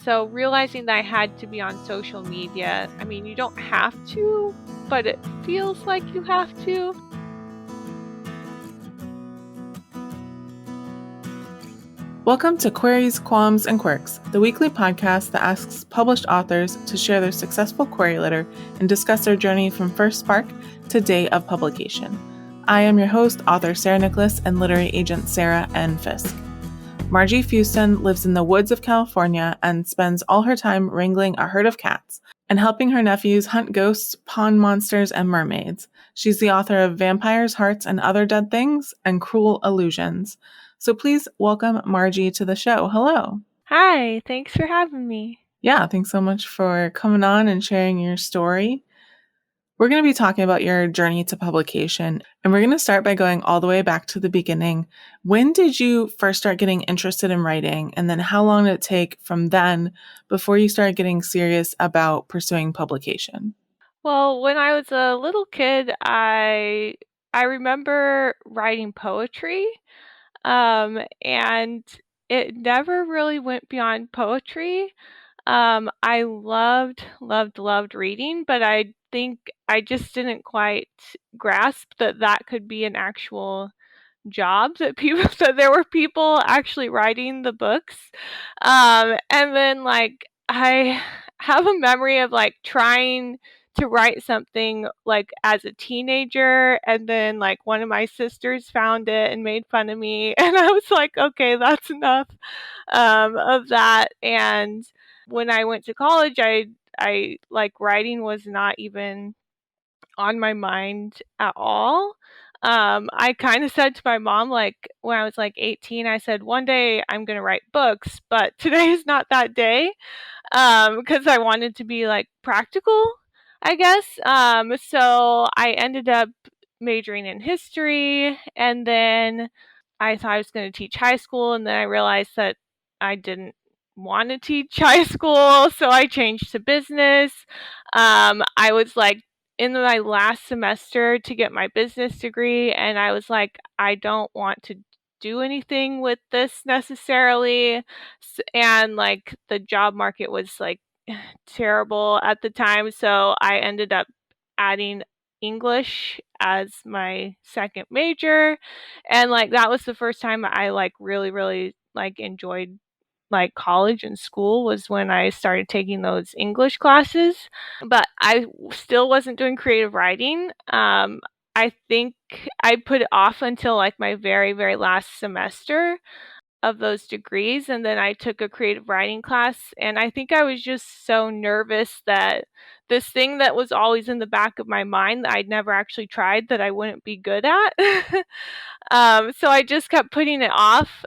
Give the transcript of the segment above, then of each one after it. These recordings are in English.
so realizing that I had to be on social media, I mean, you don't have to, but it feels like you have to. Welcome to Queries, Qualms, and Quirks, the weekly podcast that asks published authors to share their successful query letter and discuss their journey from first spark to day of publication. I am your host, author Sarah Nicholas, and literary agent Sarah N. Fisk. Margie Fuston lives in the woods of California and spends all her time wrangling a herd of cats and helping her nephews hunt ghosts, pond monsters, and mermaids. She's the author of Vampires, Hearts, and Other Dead Things and Cruel Illusions. So please welcome Margie to the show. Hello. Hi, thanks for having me. Yeah, thanks so much for coming on and sharing your story. We're going to be talking about your journey to publication, and we're going to start by going all the way back to the beginning. When did you first start getting interested in writing, and then how long did it take from then before you started getting serious about pursuing publication? Well, when I was a little kid, I remember writing poetry, and it never really went beyond poetry. I loved reading, but I think I just didn't quite grasp that that could be an actual job, that people that there were people actually writing the books. And then I have a memory of trying to write something as a teenager, and then one of my sisters found it and made fun of me, and I was like, okay, that's enough of that. And when I went to college, I writing was not even on my mind at all. I kind of said to my mom, when I was 18, I said, one day I'm going to write books, but today is not that day, because I wanted to be practical, I guess. So I ended up majoring in history, and then I thought I was going to teach high school, and then I realized that I didn't want to teach high school, so I changed to business. I was in my last semester to get my business degree, and I was like, I don't want to do anything with this necessarily. And the job market was terrible at the time, so I ended up adding English as my second major, and that was the first time I really enjoyed college and school, was when I started taking those English classes. But I still wasn't doing creative writing. I think I put it off until my very, very last semester of those degrees, and then I took a creative writing class, and I think I was just so nervous that this thing that was always in the back of my mind that I'd never actually tried, that I wouldn't be good at. So I just kept putting it off.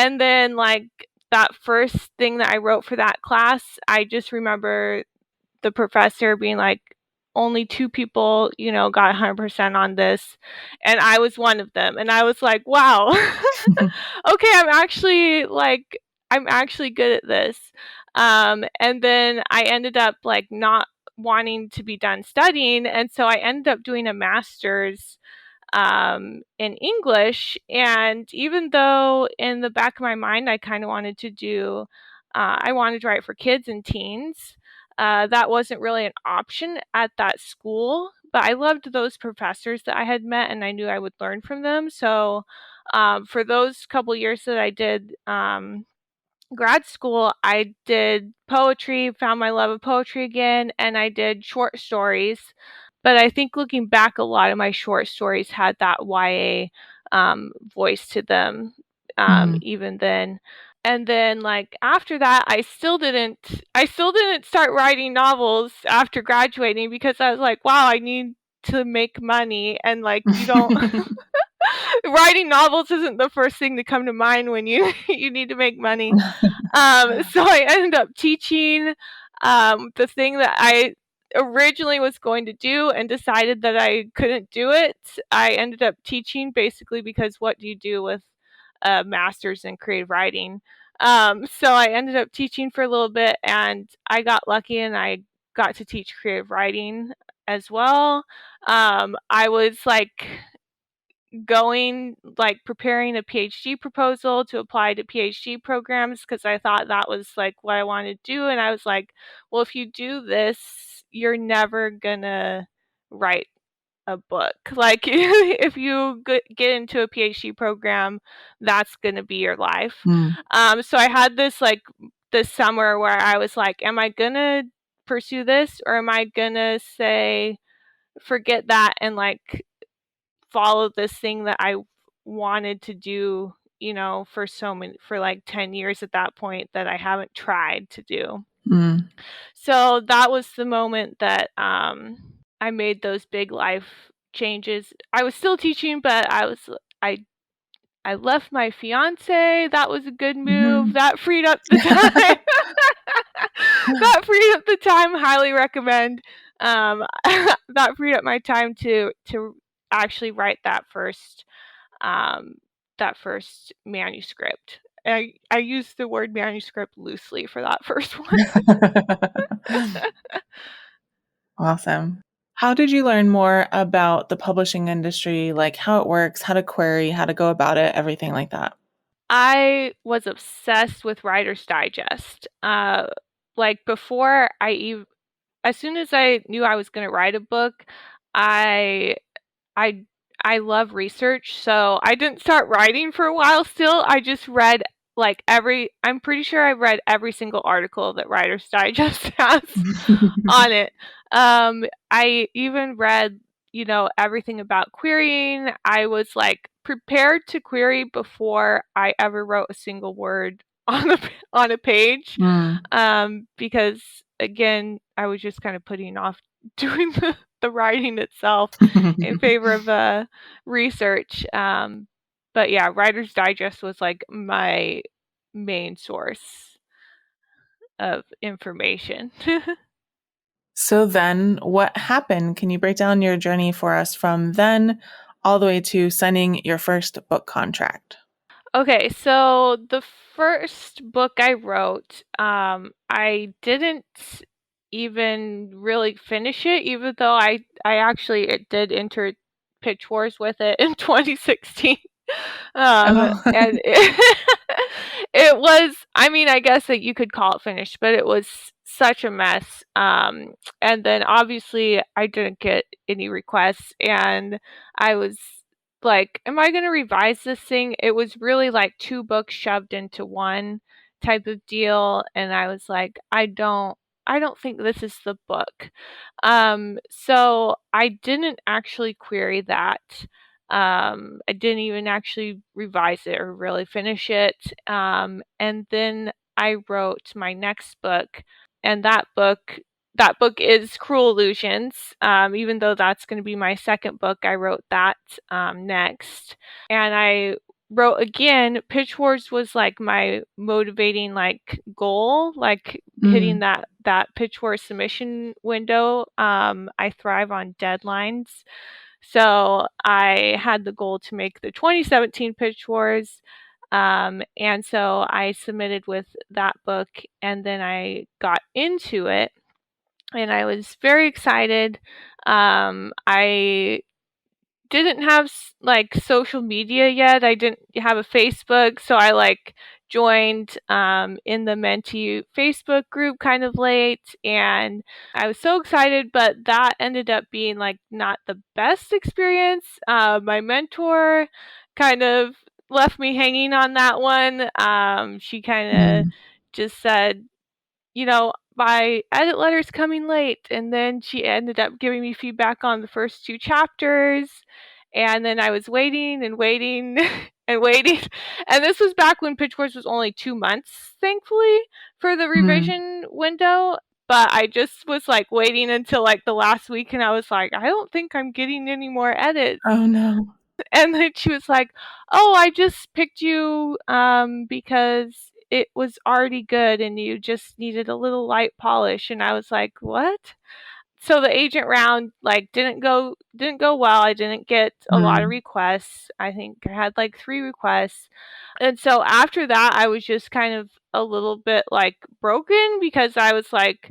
And then that first thing that I wrote for that class, I just remember the professor being like, only 2 people, got 100% on this, and I was one of them. And I was like, wow, okay, I'm actually good at this. And then I ended up not wanting to be done studying, and so I ended up doing a master's in English. And even though in the back of my mind I kind of wanted to do, I wanted to write for kids and teens, that wasn't really an option at that school. But I loved those professors that I had met, and I knew I would learn from them. So for those couple years that I did grad school, I did poetry, found my love of poetry again, and I did short stories. But I think looking back, a lot of my short stories had that YA voice to them, even then. And then after that, I still didn't start writing novels after graduating, because I was like, wow, I need to make money, and you don't writing novels isn't the first thing to come to mind when you you need to make money. So I ended up teaching the thing that I originally was going to do, and decided that I couldn't do it. I ended up teaching, basically because what do you do with a master's in creative writing? So I ended up teaching for a little bit, and I got lucky and I got to teach creative writing as well. I was going, like, preparing a PhD proposal to apply to PhD programs because I thought that was, like, what I wanted to do, and I was like, well, if you do this, you're never gonna write a book. Like, if you get into a PhD program, that's gonna be your life. Mm. So I had this summer where I was like, am I gonna pursue this, or am I gonna say, forget that, and, like, follow this thing that I wanted to do, for like 10 years at that point that I haven't tried to do. Mm. So that was the moment that I made those big life changes. I was still teaching, but I I left my fiance. That was a good move. Mhm. That freed up the time. That freed up the time. Highly recommend. That freed up my time to actually write um, that first manuscript. I used the word manuscript loosely for that first one. Awesome. How did you learn more about the publishing industry, like how it works, how to query, how to go about it, everything like that? I was obsessed with Writer's Digest. Like before as soon as I knew I was going to write a book, I I I love research, so I didn't start writing for a while still. I just read I'm pretty sure I read every single article that Writer's Digest has on it. I even read, everything about querying. I was like prepared to query before I ever wrote a single word on a page. Mm. Because again, I was just kind of putting off doing the writing itself in favor of research. But yeah, Writer's Digest was like my main source of information. So then what happened? Can you break down your journey for us from then all the way to signing your first book contract? Okay, so the first book I wrote, I didn't even really finish it, even though I actually it did enter Pitch Wars with it in 2016. Oh. And it was, I mean, I guess that you could call it finished, but it was such a mess. And then obviously I didn't get any requests, and I was like, am I going to revise this thing? It was really like two books shoved into one type of deal, and I was like, I don't think this is the book. So I didn't actually query that. I didn't even actually revise it or really finish it. And then I wrote my next book, and that book is Cruel Illusions. Even though that's going to be my second book, I wrote that next, and I wrote again. Pitch Wars was like my motivating like goal, like hitting that Pitch Wars submission window. I thrive on deadlines. So I had the goal to make the 2017 Pitch Wars. And so I submitted with that book, and then I got into it, and I was very excited. I didn't have like social media yet. I didn't have a Facebook, so I like joined in the Mentee Facebook group kind of late, and I was so excited, but that ended up being like not the best experience. My mentor kind of left me hanging on that one. She kind of just said, my edit letter's coming late. And then she ended up giving me feedback on the first two chapters. And then I was waiting and waiting and waiting. And this was back when Pitch Wars was only 2 months, thankfully, for the revision window. But I just was like waiting until like the last week, and I was like, I don't think I'm getting any more edits. Oh no. And then she was like, oh, I just picked you because it was already good and you just needed a little light polish. And I was like, what? So the agent round like didn't go well. I didn't get a lot of requests. I think I had like 3 requests. And so after that, I was just kind of a little bit like broken, because I was like,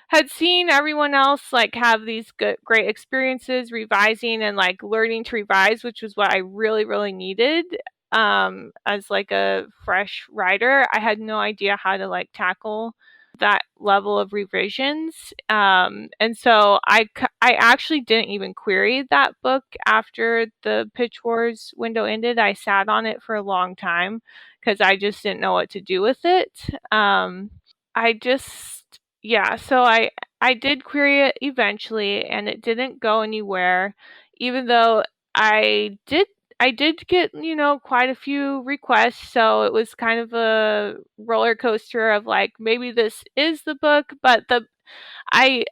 had seen everyone else like have these great experiences revising and like learning to revise, which was what I really, really needed. As like a fresh writer, I had no idea how to like tackle that level of revisions. And so I actually didn't even query that book after the Pitch Wars window ended. I sat on it for a long time because I just didn't know what to do with it. I just, yeah, so I did query it eventually, and it didn't go anywhere, even though I did I did get, quite a few requests, so it was kind of a roller coaster of like maybe this is the book, but I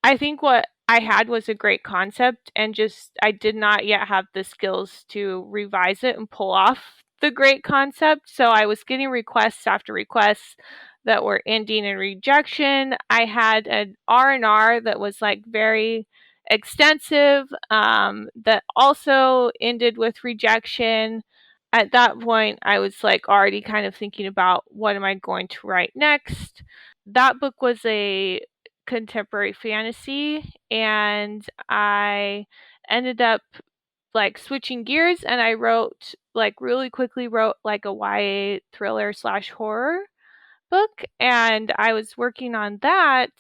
I think what I had was a great concept, and just I did not yet have the skills to revise it and pull off the great concept. So I was getting requests after requests that were ending in rejection. I had an R&R that was like very extensive, that also ended with rejection. At that point, I was like already kind of thinking about what am I going to write next. That book was a contemporary fantasy, and I ended up like switching gears, and I wrote like really quickly wrote like a YA thriller slash horror book, and I was working on that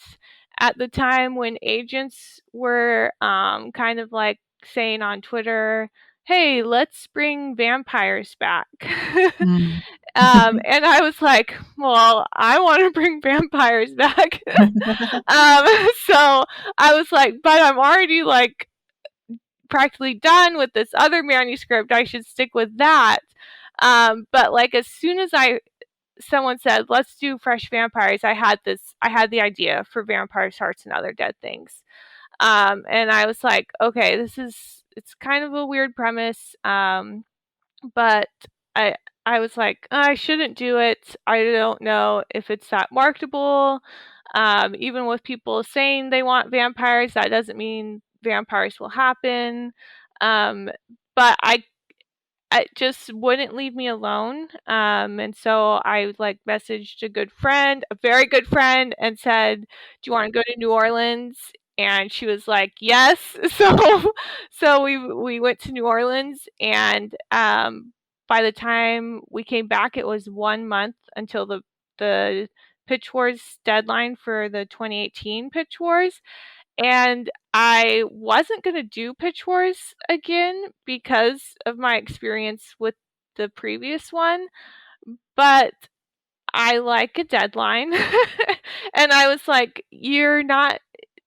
at the time when agents were kind of like saying on Twitter, hey, let's bring vampires back. Mm. And I was like, well, I want to bring vampires back. So I was like, but I'm already like practically done with this other manuscript. I should stick with that. But like as soon as someone said, let's do fresh vampires, I had the idea for Vampires, Hearts, and Other Dead Things. And I was like, okay, it's kind of a weird premise. But I I was like, I shouldn't do it. I don't know if it's that marketable. Even with people saying they want vampires, that doesn't mean vampires will happen. Um, but it just wouldn't leave me alone. And so I like messaged a good friend, a very good friend, and said, "Do you want to go to New Orleans?" And she was like, "Yes." So we went to New Orleans, and by the time we came back, it was 1 month until the Pitch Wars deadline for the 2018 Pitch Wars. And I wasn't going to do Pitch Wars again because of my experience with the previous one, but I like a deadline. And I was like, you're not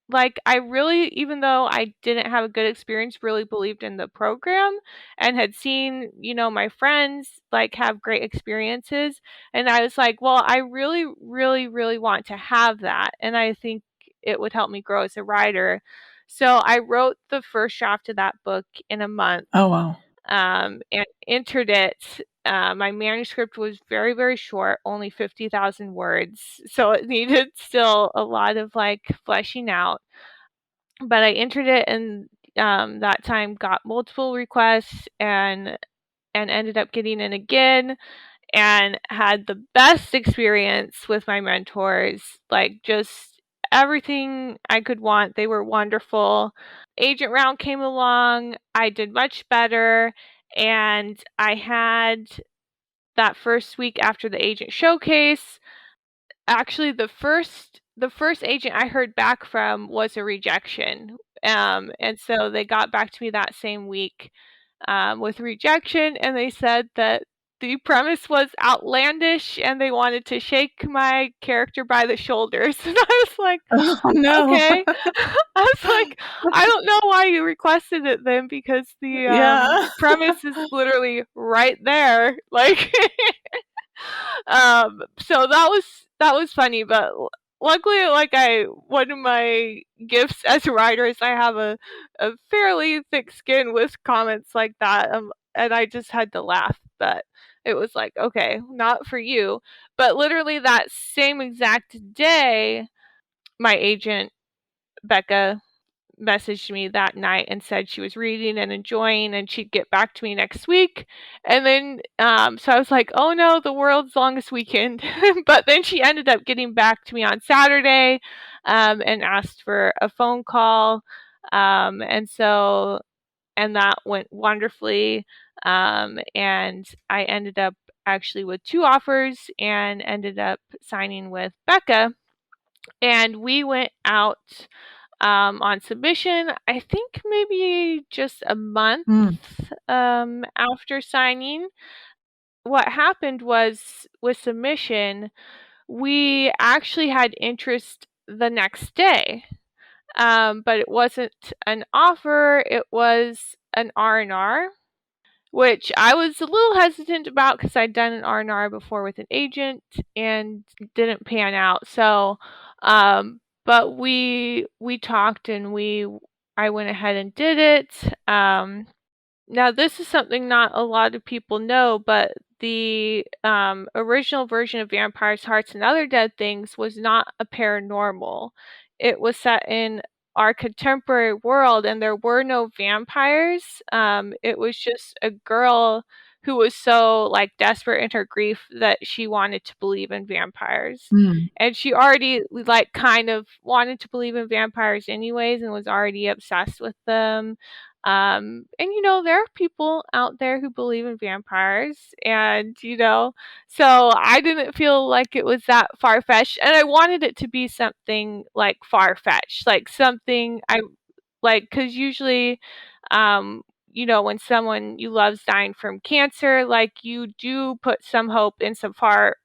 like, I really, even though I didn't have a good experience, really believed in the program and had seen, my friends like have great experiences. And I was like, well, I really, really, really want to have that. And I think it would help me grow as a writer. So I wrote the first draft of that book in a month. Oh, wow. And entered it. My manuscript was very, very short, only 50,000 words. So it needed still a lot of like fleshing out. But I entered it, and that time got multiple requests, and ended up getting in again, and had the best experience with my mentors. Like just everything I could want. They were wonderful. Agent round came along. I did much better, and I had that first week after the agent showcase. Actually, the first agent I heard back from was a rejection. And so they got back to me that same week with rejection, and they said that the premise was outlandish and they wanted to shake my character by the shoulders. And I was like, Oh, no. okay. I was like, I don't know why you requested it then, because the Yeah. premise is literally right there. Like, so that was funny, but luckily, like one of my gifts as a writer is I have a fairly thick skin with comments like that, and I just had to laugh. But it was like, okay, not for you. But literally that same exact day, my agent Becca messaged me that night and said she was reading and enjoying, and she'd get back to me next week. And then so I was like, oh no, the world's longest weekend. But then she ended up getting back to me on Saturday, and asked for a phone call. And that went wonderfully. And I ended up actually with 2 offers and ended up signing with Becca. And we went out on submission, I think maybe just a month after signing. What happened was with submission, we actually had interest the next day. But it wasn't an offer, it was an R&R, which I was a little hesitant about because I'd done an R&R before with an agent and didn't pan out. So, but we talked and I went ahead and did it. Now this is something not a lot of people know, but the original version of Vampires, Hearts, and Other Dead Things was not a paranormal. It was set in our contemporary world, and there were no vampires. It was just a girl who was so like desperate in her grief that she wanted to believe in vampires. And she already like kind of wanted to believe in vampires anyways and was already obsessed with them. And there are people out there who believe in vampires, and so I didn't feel like it was that far fetched, and I wanted it to be something like far fetched, like something I like, because usually, when someone you love's dying from cancer, like you do put some hope in some far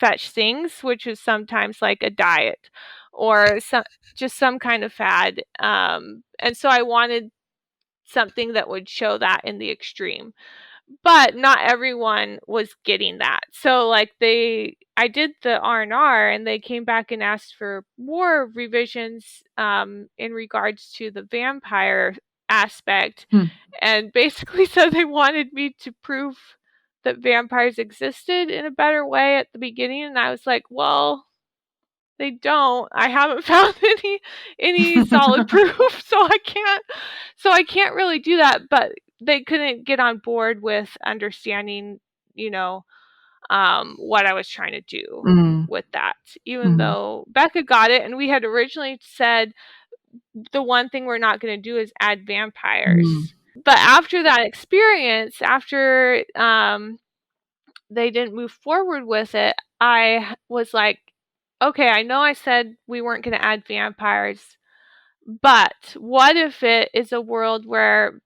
fetched things, which is sometimes like a diet or some kind of fad. And so I wanted something that would show that in the extreme. But not everyone was getting that. So like I did the R&R and they came back and asked for more revisions in regards to the vampire aspect, and basically said they wanted me to prove that vampires existed in a better way at the beginning, and I was like, well, they don't. I haven't found any solid proof, so I can't really do that. But they couldn't get on board with understanding, what I was trying to do with that. Even though Becca got it, and we had originally said the one thing we're not going to do is add vampires. But after that experience, after they didn't move forward with it, I was like, okay, I know I said we weren't going to add vampires, but what if it is a world where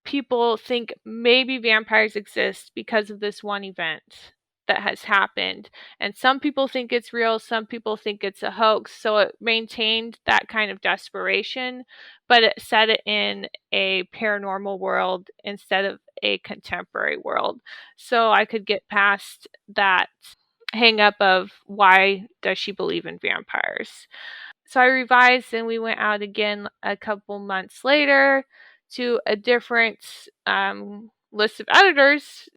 people think maybe vampires exist because of this one event that has happened? And some people think it's real, some people think it's a hoax. So it maintained that kind of desperation, but it set it in a paranormal world instead of a contemporary world. So I could get past that hang up of why does she believe in vampires. So I revised and we went out again a couple months later to a different list of editors,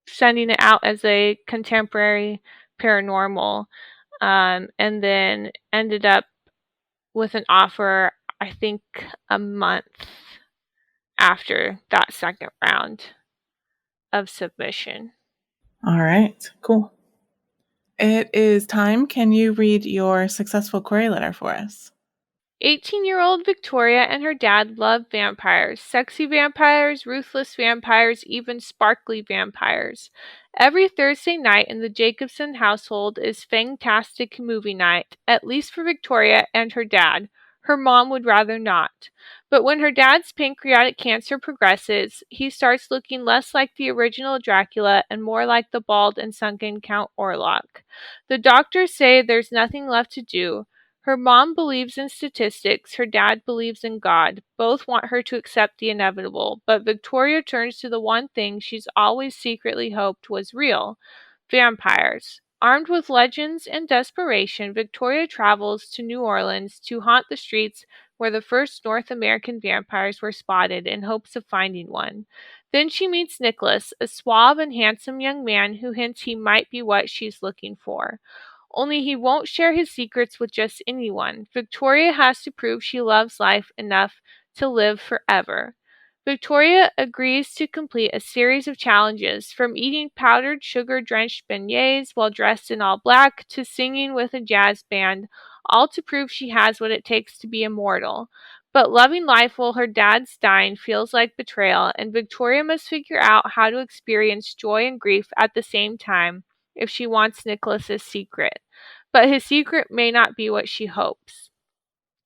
sending it out as a contemporary paranormal, and then ended up with an offer, I think, a month after that second round of submission. All right, cool. It is time. Can you read your successful query letter for us? 18-year-old Victoria and her dad love vampires. Sexy vampires, ruthless vampires, even sparkly vampires. Every Thursday night in the Jacobson household is fantastic movie night, at least for Victoria and her dad. Her mom would rather not. But when her dad's pancreatic cancer progresses, he starts looking less like the original Dracula and more like the bald and sunken Count Orlok. The doctors say there's nothing left to do. Her mom believes in statistics, her dad believes in God. Both want her to accept the inevitable, but Victoria turns to the one thing she's always secretly hoped was real: vampires. Armed with legends and desperation, Victoria travels to New Orleans to haunt the streets where the first North American vampires were spotted in hopes of finding one. Then she meets Nicholas, a suave and handsome young man who hints he might be what she's looking for. Only he won't share his secrets with just anyone. Victoria has to prove she loves life enough to live forever. Victoria agrees to complete a series of challenges, from eating powdered sugar-drenched beignets while dressed in all black to singing with a jazz band, all to prove she has what it takes to be immortal. But loving life while her dad's dying feels like betrayal, and Victoria must figure out how to experience joy and grief at the same time if she wants Nicholas's secret. But his secret may not be what she hopes.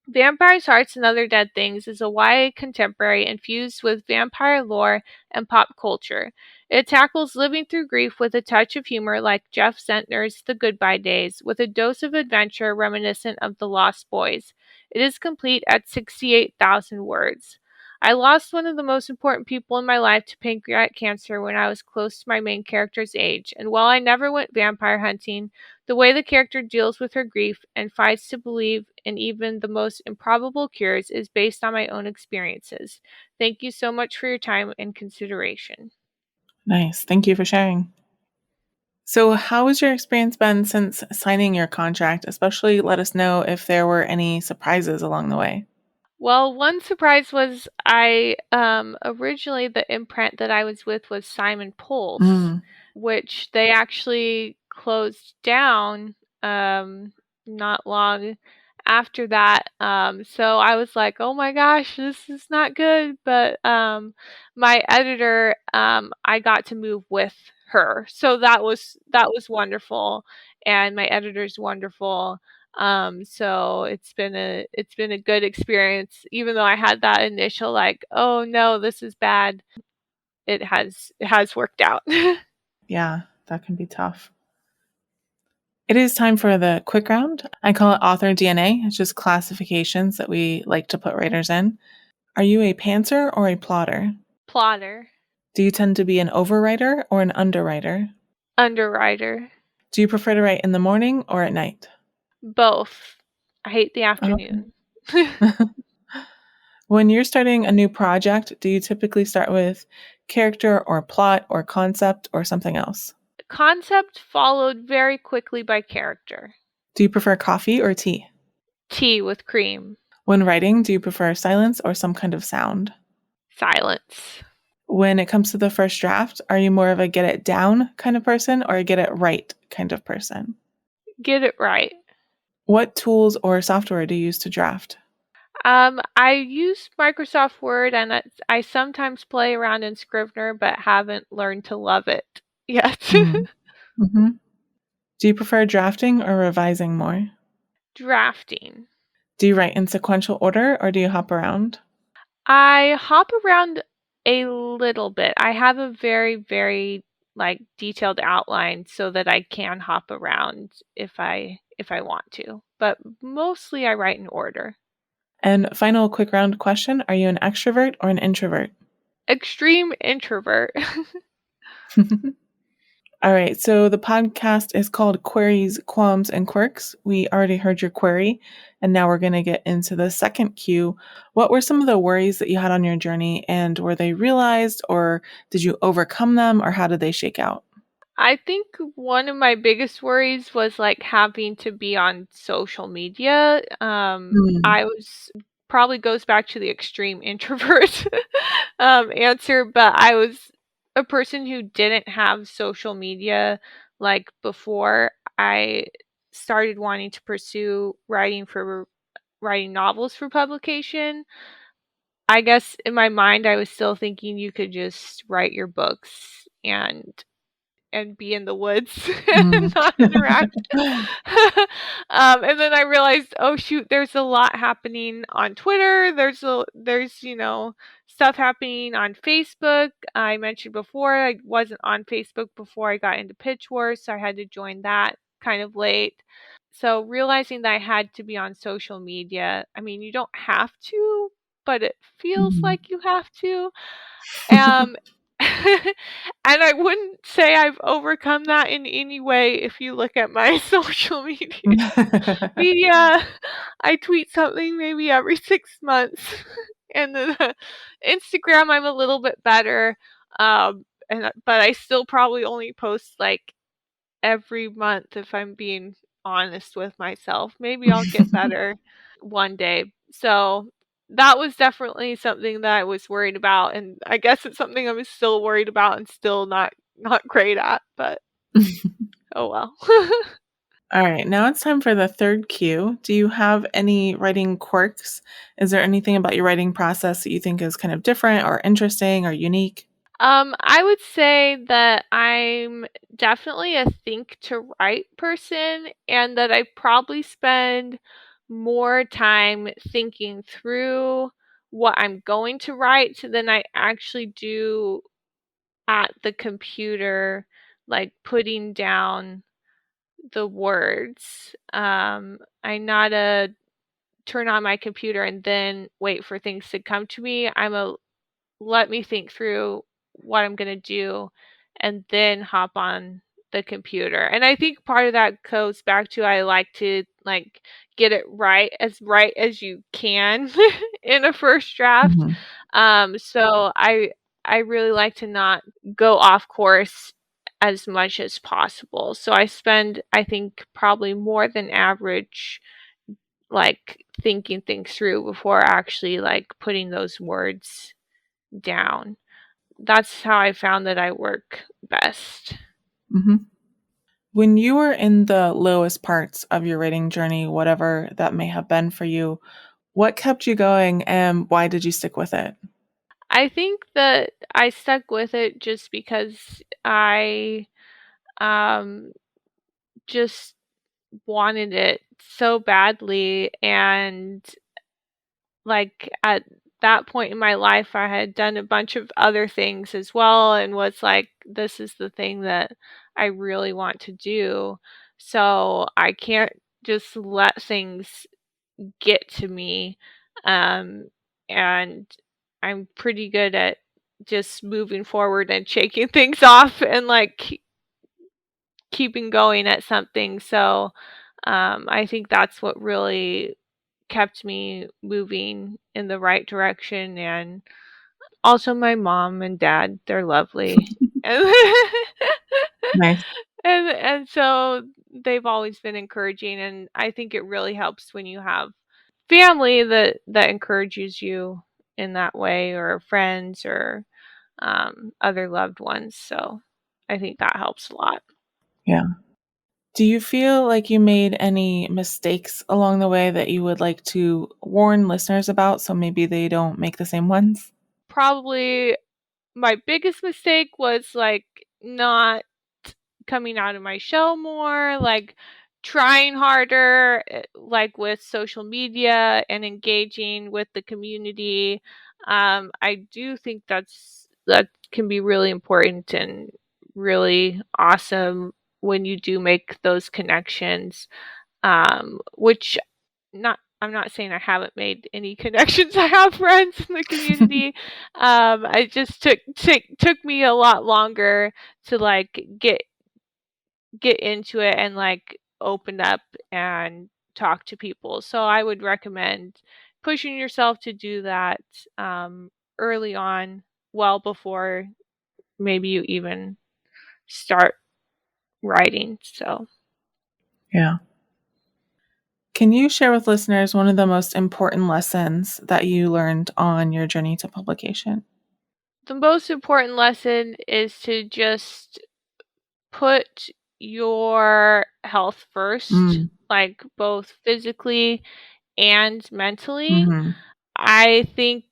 Vampires, Hearts, and Other Dead Things is a YA contemporary infused with vampire lore and pop culture. It tackles living through grief with a touch of humor like Jeff Zentner's The Goodbye Days, with a dose of adventure reminiscent of The Lost Boys. It is complete at 68,000 words. I lost one of the most important people in my life to pancreatic cancer when I was close to my main character's age, and while I never went vampire hunting, the way the character deals with her grief and fights to believe in even the most improbable cures is based on my own experiences. Thank you so much for your time and consideration. Nice. Thank you for sharing. So, how has your experience been since signing your contract? Especially let us know if there were any surprises along the way. Well, one surprise was I originally the imprint that I was with was Simon Pulse, Mm, which they actually closed down not long after that. So I was like, "Oh my gosh, this is not good." But my editor, I got to move with her, so that was wonderful, and my editor's wonderful. So it's been a good experience, even though I had that initial like, "Oh no, this is bad." It has worked out. yeah, that can be tough. It is time for the quick round. I call it author DNA. It's just classifications that we like to put writers in. Are you a pantser or a plotter? Plotter, Do you tend to be an overwriter or an underwriter? underwriter, Do you prefer to write in the morning or at night? both. I hate the Okay. afternoon. When you're starting a new project, do you typically start with character or plot or concept or something else? Concept followed very quickly by character. Do you prefer coffee or tea? Tea with cream. When writing, do you prefer silence or some kind of sound? Silence. When it comes to the first draft, are you more of a get it down kind of person or a get it right kind of person? Get it right. What tools or software do you use to draft? I use Microsoft Word and I sometimes play around in Scrivener, but haven't learned to love it yet. Mm. hmm Do you prefer drafting or revising more? Drafting. Do you write in sequential order or do you hop around? I hop around a little bit. I have a very, very like detailed outline so that I can hop around if I want to. But mostly I write in order. And final quick round question, are you an extrovert or an introvert? Extreme introvert. All right, so the podcast is called Queries, Qualms, and Quirks. We already heard your query, and now we're going to get into the second cue. What were some of the worries that you had on your journey, and were they realized, or did you overcome them, or how did they shake out? I think one of my biggest worries was like having to be on social media. Mm, I was probably goes back to the extreme introvert answer, but I was a person who didn't have social media like before I started wanting to pursue writing novels for publication. I guess in my mind I was still thinking you could just write your books and be in the woods mm. and not interact. And then I realized, oh shoot, there's a lot happening on Twitter. There's stuff happening on Facebook. I mentioned before I wasn't on Facebook before I got into Pitch Wars, so I had to join that kind of late. So realizing that I had to be on social media, I mean, you don't have to, but it feels Mhm. like you have to. Um, and I wouldn't say I've overcome that in any way if you look at my social media. I tweet something maybe every 6 months. And then Instagram, I'm a little bit better. But I still probably only post like every month if I'm being honest with myself. Maybe I'll get better one day. So that was definitely something that I was worried about, and I guess it's something I'm still worried about and still not great at, but oh well. All right, now it's time for the third cue. Do you have any writing quirks? Is there anything about your writing process that you think is kind of different or interesting or unique? I would say that I'm definitely a think to write person, and that I probably spend more time thinking through what I'm going to write than I actually do at the computer, like putting down the words. I'm not a turn on my computer and then wait for things to come to me. I'm a let me think through what I'm gonna do and then hop on the computer. And I think part of that goes back to I like to like get it right as you can in a first draft. Mhm. So I really like to not go off course as much as possible. So I spend I think probably more than average like thinking things through before actually like putting those words down. That's how I found that I work best. Mhm. When you were in the lowest parts of your writing journey, whatever that may have been for you, what kept you going and why did you stick with it? I think that I stuck with it just because I um just wanted it so badly, and like at that point in my life I had done a bunch of other things as well and was like this is the thing that I really want to do. So I can't just let things get to me. Um, and I'm pretty good at just moving forward and shaking things off and like keeping going at something. So I think that's what really kept me moving in the right direction. And also my mom and dad, they're lovely. And Nice. and so they've always been encouraging, and I think it really helps when you have family that encourages you in that way, or friends, or other loved ones. So I think that helps a lot. Yeah. Do you feel like you made any mistakes along the way that you would like to warn listeners about so maybe they don't make the same ones? Probably my biggest mistake was like not coming out of my shell more, like trying harder, like with social media and engaging with the community. I do think that can be really important and really awesome when you do make those connections. Which not I'm not saying I haven't made any connections. I have friends in the community. It just took me a lot longer to like get into it and like open up and talk to people. So I would recommend pushing yourself to do that early on, well before maybe you even start writing. So Yeah. Can you share with listeners one of the most important lessons that you learned on your journey to publication? the most important lesson is to just put your health first, Mm. like both physically and mentally. Mhm. I think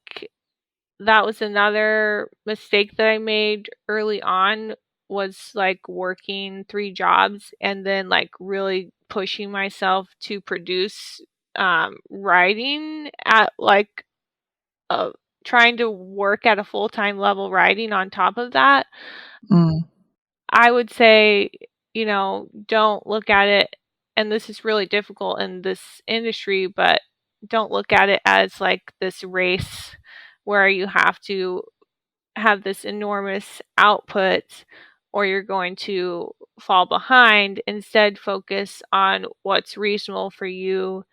that was another mistake that I made early on, was like working 3 jobs and then like really pushing myself to produce writing at like uh trying to work at a full-time level writing on top of that. Mm. I would say, don't look at it, and this is really difficult in this industry, but don't look at it as like this race where you have to have this enormous output or you're going to fall behind. Instead, focus on what's reasonable for you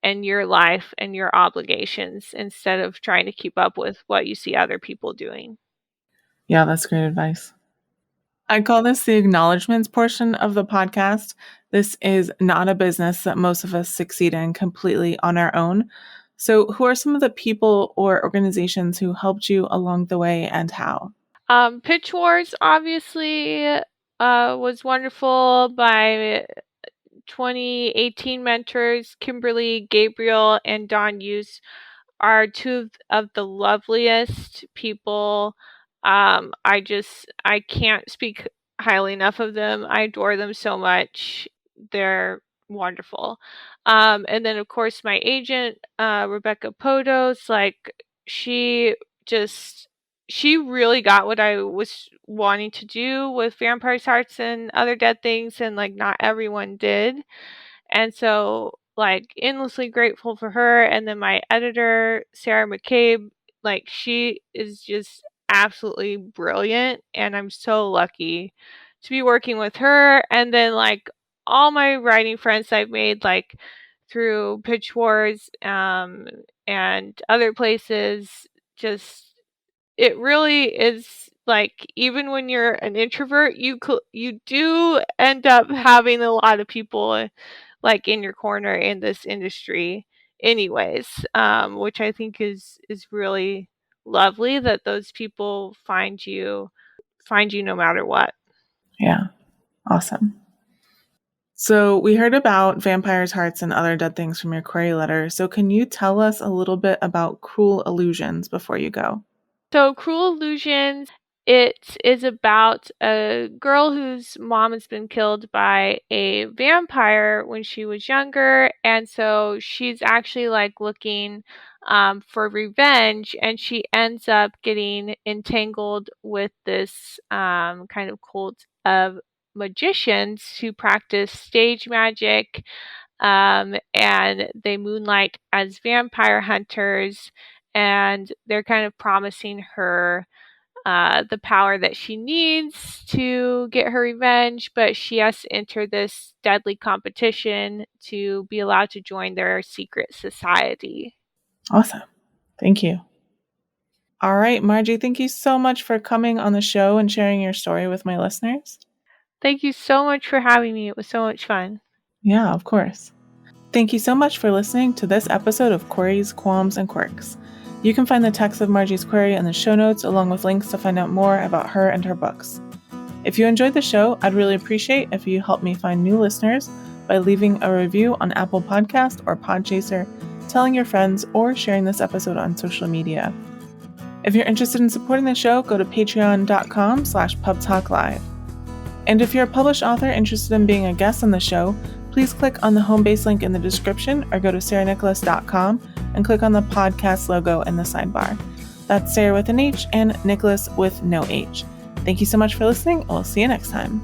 and your life and your obligations instead of trying to keep up with what you see other people doing. Yeah, that's great advice. I call this the acknowledgments portion of the podcast. This is not a business that most of us succeed in completely on our own. So who are some of the people or organizations who helped you along the way and how? Pitch Wars obviously was wonderful. By 2018 mentors, Kimberly, Gabriel, and Don Hughes are two of the loveliest people. I can't speak highly enough of them. I adore them so much. They're wonderful. And then of course my agent, Rebecca Podos, she just she really got what I was wanting to do with Vampires Hearts and Other Dead Things, and not everyone did. And so, endlessly grateful for her. And then my editor, Sarah McCabe, she is just absolutely brilliant. And I'm so lucky to be working with her. And then, all my writing friends I've made, through Pitch Wars, and other places, just, it really is even when you're an introvert, you do end up having a lot of people in your corner in this industry anyways, which I think is really lovely that those people find you no matter what. Yeah, awesome. So we heard about Vampires Hearts and Other Dead Things from your query letter. So can you tell us a little bit about Cruel Illusions before you go? So Cruel Illusions, it is about a girl whose mom has been killed by a vampire when she was younger, and so she's actually looking for revenge, and she ends up getting entangled with this kind of cult of magicians who practice stage magic, and they moonlight as vampire hunters, and they're kind of promising her the power that she needs to get her revenge, but she has to enter this deadly competition to be allowed to join their secret society. Awesome. Thank you. All right, Margie, thank you so much for coming on the show and sharing your story with my listeners. Thank you so much for having me. It was so much fun. Yeah, of course. Thank you so much for listening to this episode of Queries, Qualms, and Quirks. You can find the text of Margie's query in the show notes, along with links to find out more about her and her books. If you enjoyed the show, I'd really appreciate if you help me find new listeners by leaving a review on Apple Podcast or Podchaser, telling your friends, or sharing this episode on social media. If you're interested in supporting the show, go to patreon.com/pubtalklive. And if you're a published author interested in being a guest on the show, please click on the home base link in the description or go to sarahnicholas.com and click on the podcast logo in the sidebar. That's Sarah with an H and Nicholas with no H. Thank you so much for listening, and we'll see you next time.